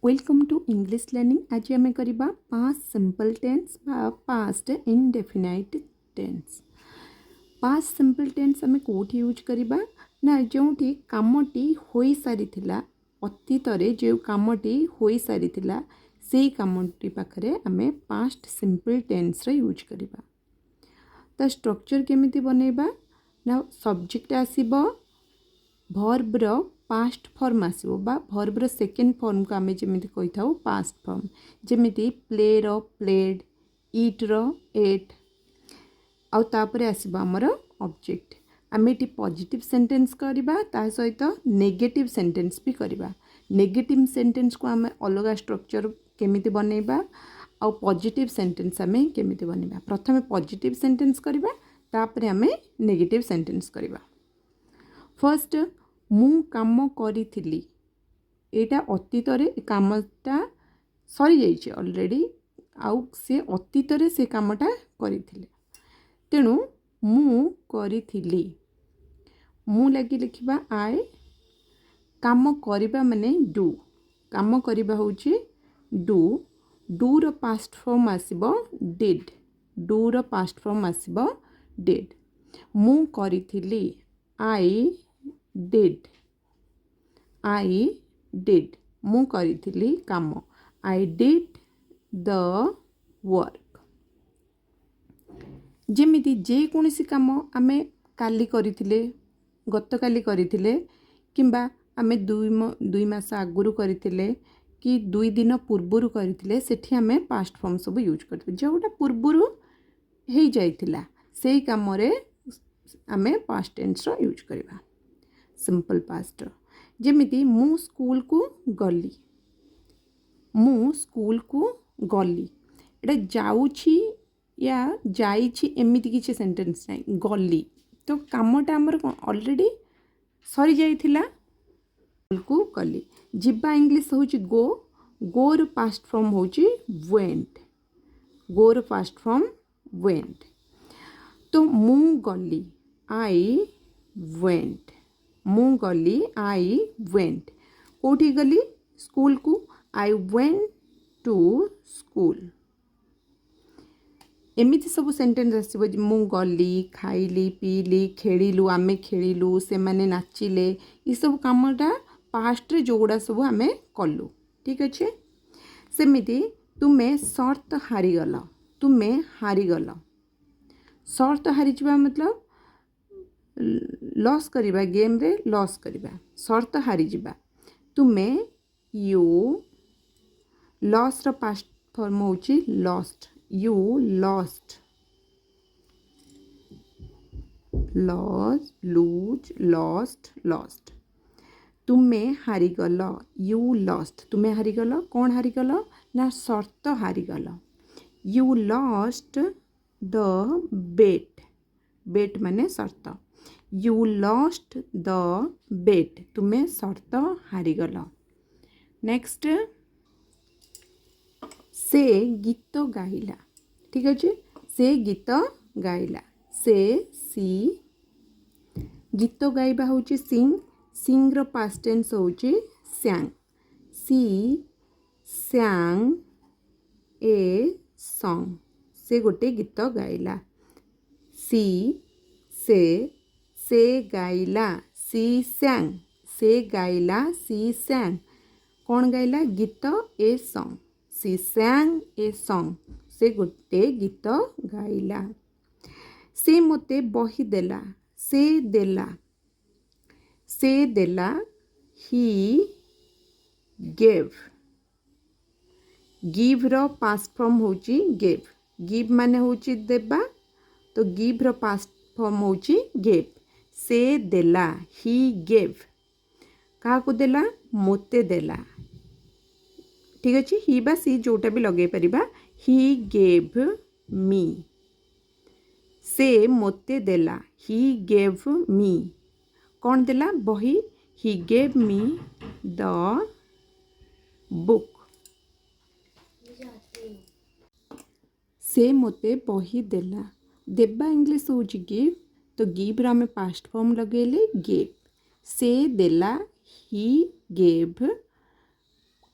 Welcome to English learning. आज आम करवा past simple tense past indefinite tense. Past simple tense आम कौटी यूज करवा ना जो कामटी हो सारी अतीत जो कामटी हो सारी से कामटी पाखे आम पास्ट सिंपल टेंस यूज करवा। तो स्ट्रक्चर केमिति बनैबा ना सब्जेक्ट आसीबो भर्बर पास्ट फॉर्म आसो बा भर्बर सेकेंड फॉर्म को आम जमी कही था पास्ट फॉर्म जमी प्ले रो प्लेड इट रो एट आउे आसो आमर ऑब्जेक्ट आम ये पॉजिटिव सेंटेंस करवा ता सहित नेगेटिव सेंटेंस भी करवा। नेगेटिव सेंटेंस को आम अलग स्ट्रक्चर केमिति बनैबा आ पॉजिटिव सेंटेंस आम केमिति बनैबा। प्रथमे पॉजिटिव सेंटेंस करवा तापर आम नेगेटिव सेंटेंस करवा। फर्स्ट मु काम करी एटा अतीत कामटा सरी जाइए ऑलरेडी आउ से अतीत से कामटा करी तेणु मु करी मु लगी लिखा आए काम करिबा माने डू काम करिबा होची डू डू रो पास्ट फॉर्म आसीबो डिड डू रो पास्ट फॉर्म आसीबो डिड। मु करी आई डिड मु करी काम आई डिड द वर्क। जेमिति जे कोनसी काम आमे काली करिथिले गत काली करिथिले किंबा आमे दुई मास आगुरु करिथिले कि दुई दिन पूर्वरु करिथिले सेठी आमे पास्ट फॉर्म सब यूज करथिले जोटा पूर्वरु हेई जाइथिला सेही काम रे आमे पास्ट टेंस रो यूज करबा। सिंपल पास्ट जेमिति मु स्कूल को गली एटा जाउछि या जाइछि एमिति किछि सेंटेंस नै गली तो कामटा हमर ऑलरेडी सरी जाइथिला को गली। जिबा इंग्लिश होछि गो गोर पास्ट फॉर्म होछि वेंट गोर पास्ट फॉर्म वेंट। तो मु गली आई वेंट मु गली आई वेंट कोठी गली स्कूल को आई वेंट टू स्कूल। एमिति सब सेंटेंस आसो मु गली खाइली पीली खेलु आमे खेलु से माने नाचिले ये सब कामटा पास्ट रे जोगुड़ा सब आमे कलु ठीक अच्छे। सेमिति तुमे सर्त हारीगल सर्त हारी जावा मतलब लॉस करिबा गेम रे लॉस करिबा सर्त हारी जिबा। तुमे यू लॉस रो पास्ट फॉर्म होची lost you lost loss lose lost lost. तुमे हारीगल यू लॉस्ट तुमे हारीगल कौन हारीगल ना सर्त हारीगल। यू लॉस्ट द बेट बेट माने सर्त यू लॉस्ट द बेट तुमे सर्त हारीगल। नेक्स्ट से गीत गाइला ठीक अच्छे से गीत गाइला से सी गीत गाइबा होची सिंग सिंग रो पास्ट टेंस होची सैंग सी सैंग ए सॉन्ग से गोटे गीत गाइला। सी से गाइला सी सैंग से गाइला सी सैंग कौन गाइला गीत a song C सैंग A song से गोटे गीत गाइला। से मोते बही देला से देला ही गेव गिव रो पास्ट फॉर्म होची गिव माने होची देबा तो गिव रो पास्ट फॉर्म होची गेव। से देला ही गेव क्या को देला मोते देला ठीक अच्छे ही बा सी जोटा भी लगे परिबा ही गेव मी से मोते देला ही गेव मी कौन देला बही he gave me the book. से मोते बही देला देबा इंग्लिश होची गिव तो गिव रा में पास्ट फॉर्म लगेले गेव से देला ही गेव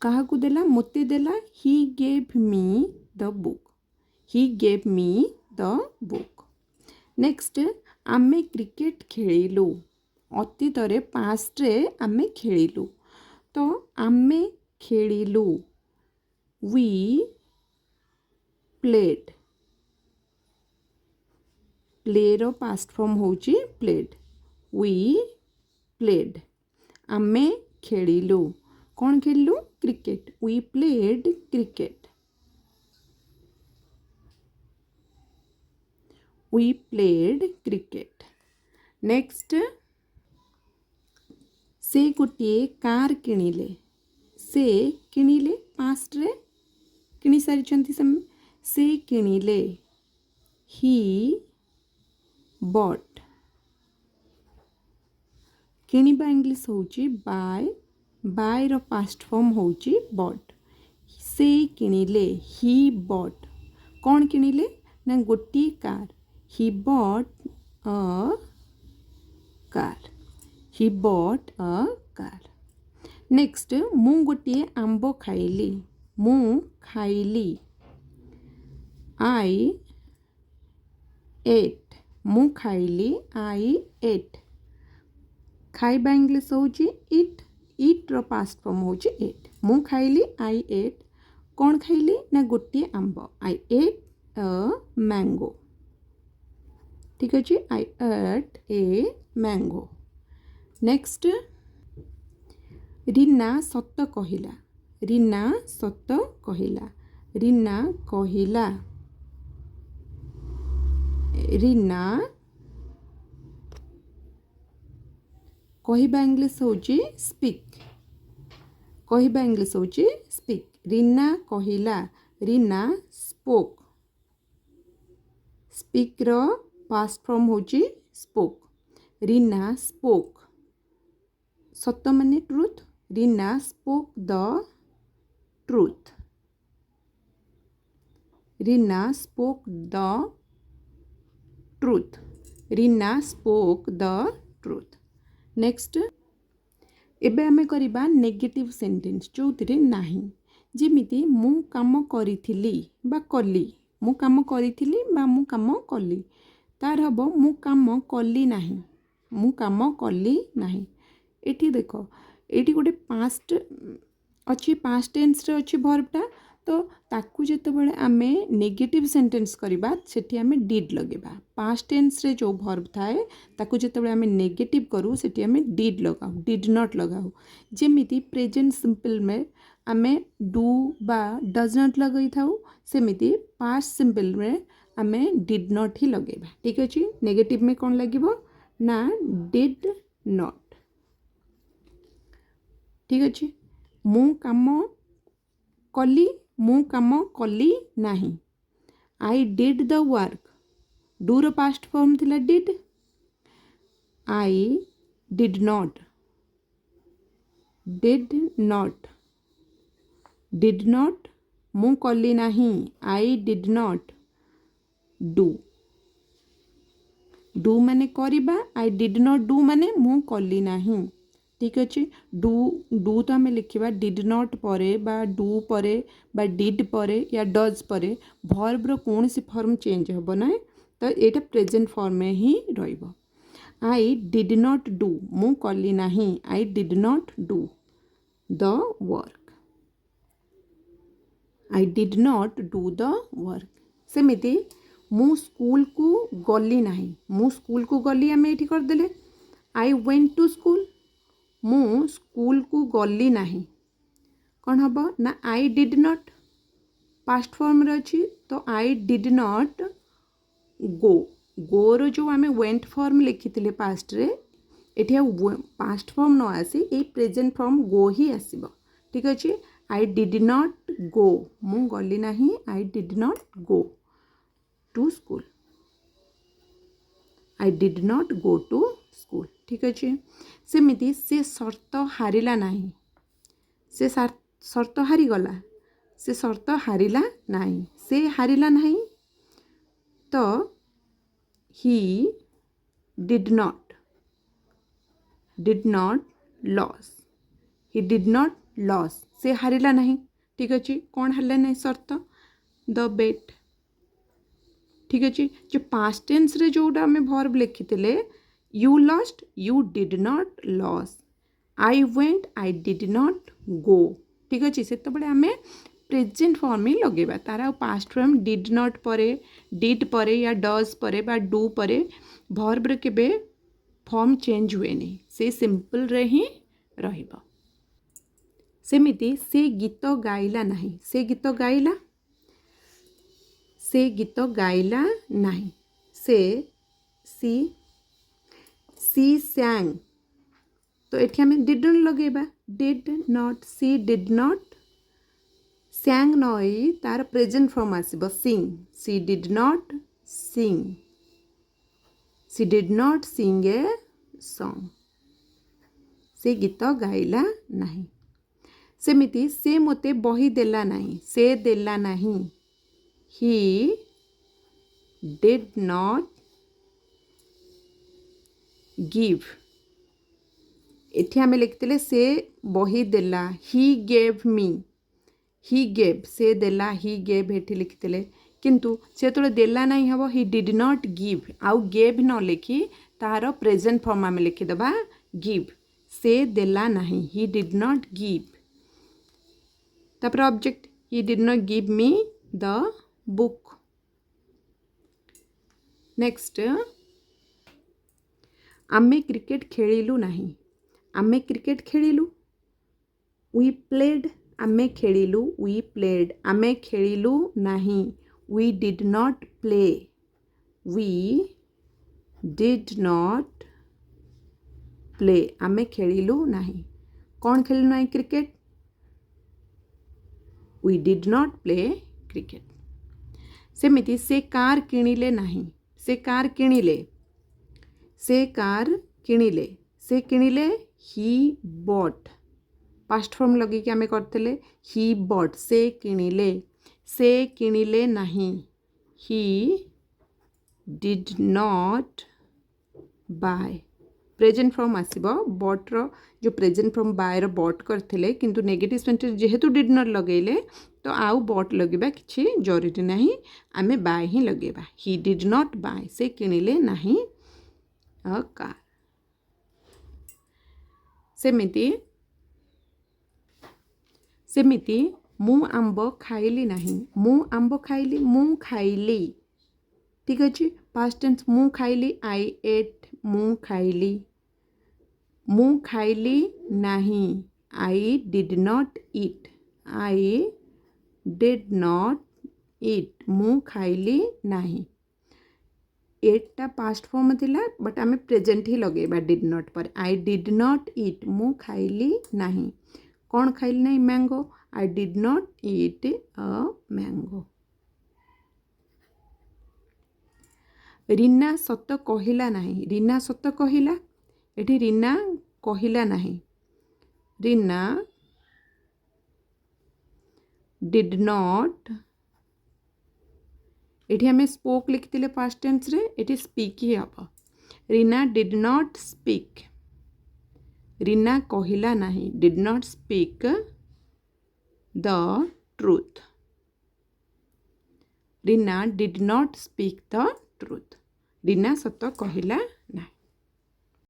କାହାକୁ ଦେଲା ମୋତେ ଦେଲା ହି gave me the book he gave me the book next ଆମେ କ୍ରିକେଟ ଖେଳିଲୁ ଅତୀତରେ ପାଷ୍ଟରେ ଆମେ ଖେଳିଲୁ ତ ଆମେ ଖେଳିଲୁ वी प्लेड प्लेर पास्ट फॉर्म होची प्लेड वी प्लेड आमे खेलिलु कौन खेलिलु cricket we played cricket we played cricket next से गोटे कार किणिले से किणिले पास्ट रे किणी सारी से किणिले ही बॉट किणिबा इंग्लिश होची बाय बाय रो पास्ट फॉर्म होची बॉट से किणिले ही बॉट कौन किणिले ना गोटी car he bought a car he bought a car next मु गोटे आंब खाइली मु खाइली आई एट मु खाइली आई एट खाइबा इंग्लिश होची इट इट रो पास्ट फॉर्म होची एट मु खाइली आई एट कौन खाइली ना गोटे आंब आई एट अ मैंगो ठीक अच्छे I ate a mango next Reena सत कहिला रीना सत कहिला रीना कहिला रीना कहिबा इंग्लिश होची स्पीक कहिबा इंग्लिश होची स्पीक रीना कहिला रीना स्पोक स्पीक रो पास्ट फॉर्म होची स्पोक रीना स्पोक सत्य माने truth Reena spoke the truth Reena spoke the truth Reena spoke the truth next एबे आमे करिबा नेगेटिव सेंटेंस जो तिरे नाही जेमिति मु काम करिथिली बा कली मु काम करिथिली बा मु काम कली तार हबो मु काम कली नाही मु काम कली नाही एठी देखो एठी गोटे पास्ट अच्छी पास्ट टेंस रे अच्छी वर्बटा तो ताकू जेतेबेले आमे नेगेटिव सेंटेंस करबा सेठी आमे डिड लगेबा पास्ट टेंस रे जो वर्ब थाए ताकू जेतेबेले आमे नेगेटिव करू सेठी आमे डिड लगाऊ डिड नॉट लगाऊ जेमिति प्रेजेंट सिंपल में आमे डू बा डज नॉट लगई थाऊ सेमिति पास्ट सिंपल में आमे डिड नॉट ही लगेबा ठीक अछि नेगेटिव में कौन लागिबो ना डिड नॉट ठीक अच्छे मु काम कली मु काम कली नाही I did the work do रो पास्ट फॉर्म थिला डिड आई डिड नॉट मु कली नाही आई डिड नॉट डू माने करिबा आई डिड नॉट डू माने मु कली नाही ठीक अच्छे डू डू तो आम लिखा डिड नॉट परे बा डू परे बा डिड परे या डज परे वर्ब रो कौन सी फॉर्म चेंज होबो ना तो एटा प्रेजेंट फॉर्म में ही रहइबो आई डिड नॉट डू मु कली नाही I did not do the work I did not do the work सेमिति मु स्कूल को गली नाही मु स्कूल को गली आम ये कर देले आई वेंट टू स्कूल मु स्कूल को गली नाही कौन हम ना आई डिड नॉट पास्ट फॉर्म रे अच्छी तो आई डिड नॉट गो रो जो आम वेंट फॉर्म लिखी पास्ट रे एठी पास्ट फॉर्म न आसी ए प्रेजेंट फॉर्म गो ही आसीबो ठीक अच्छे आई डिड नॉट गो मु गली नाही I did not go to school I did not go to school ठीक अच्छे सेमिति से शर्त हारिला नाही से शर्त हारीगला से शर्त हारिला नाही से हारिला नाही तो ही did not loss he did not loss से हारिला नहीं ठीक अच्छे कौन हारे नहीं शर्त द बेट ठीक अच्छे जो पास्ट टेंस रे जोटा आम वर्ब लिखी you lost you did not loss I went I did not गो ठीक अच्छे से आम प्रेजेंट फॉर्म ही लगेगा तार आ पास्ट फॉर्म डिड नॉट परे डिड परे या डज परे बा डू परे वर्ब रे केबे फॉर्म चेंज हुए नहीं से सिंपल रे ही रहिबा सेमिति से गीत गाइला नहीं से गीत गाइला से गीत गाइला नहीं से सी सैंग तो एठी हमें डिड नॉट लगेबा did not she did not sang नई तार प्रेजेंट फॉर्म आसीबो sing she did not sing she did not sing a song से गीत गाइला नहीं सेमिति से मोते बही देला नहीं से देला नहीं ही डिड नॉट गिव एठी हमें लिखते से बही देला he gave me he gave से देला ही गेव एठी लिखते किंतु से तो देला नहीं हम ही डिड नॉट गिव आउ गेव न लिखी तार प्रेजेंट फॉर्म आम लिखिदेबा गिव से देला नहीं ही डिड नॉट गिव तापर object he did not give me the book next आमे क्रिकेट खेलिलु नहीं आमे क्रिकेट खेलिलु वी प्लेड आमे खेलिलु वी प्लेड आमे खेलिलु नहीं we did not play we did not play आमे खेलिलु नहीं कौन खेलिलु नहीं cricket we did not play cricket सेमिति से कार किणिले नहीं से कार किणिले से कार किणिले से किणिले ही बॉट पास्ट फॉर्म लगे कि आमे करते ही बॉट से किणिले नहीं he did not buy present form आसीबो बॉट रो जो प्रेजेंट फॉर्म बाय रो बॉट करथिले किंतु नेगेटिव सेंटेंस जेहेतु डिड नॉट लगेले तो आउ बॉट लगेबा किछि जरूरी नहीं आमे बाय ही लगेबा ही डिड नॉट बाय से किणिले नहीं अ कार सेमिति मु आंब खाइली नहीं मु आंब खाइली मु खाइली ठीक अच्छे पास्ट टेंस मु खाइली आई एट मु खाइली नहीं आई डिड नॉट ईट मु खाइली नहीं एटा पास्ट फॉर्म थिला बट आमे प्रेजेंट ही लगेबा डिड नॉट पर आई डिड नॉट ईट मु खाइली नहीं कौन खाइली नहीं mango I did not eat a mango Reena सत कहिला नहीं रीना सत कहिला एठी रीना कहिला नहीं रीना डिड नॉट एठी हमें स्पोक लिखते पास्ट टेंस रे एठी स्पीक ही हम Reena did not speak Reena कहिला नहीं did not speak the truth Reena did not speak the truth Reena सत कहिला नहीं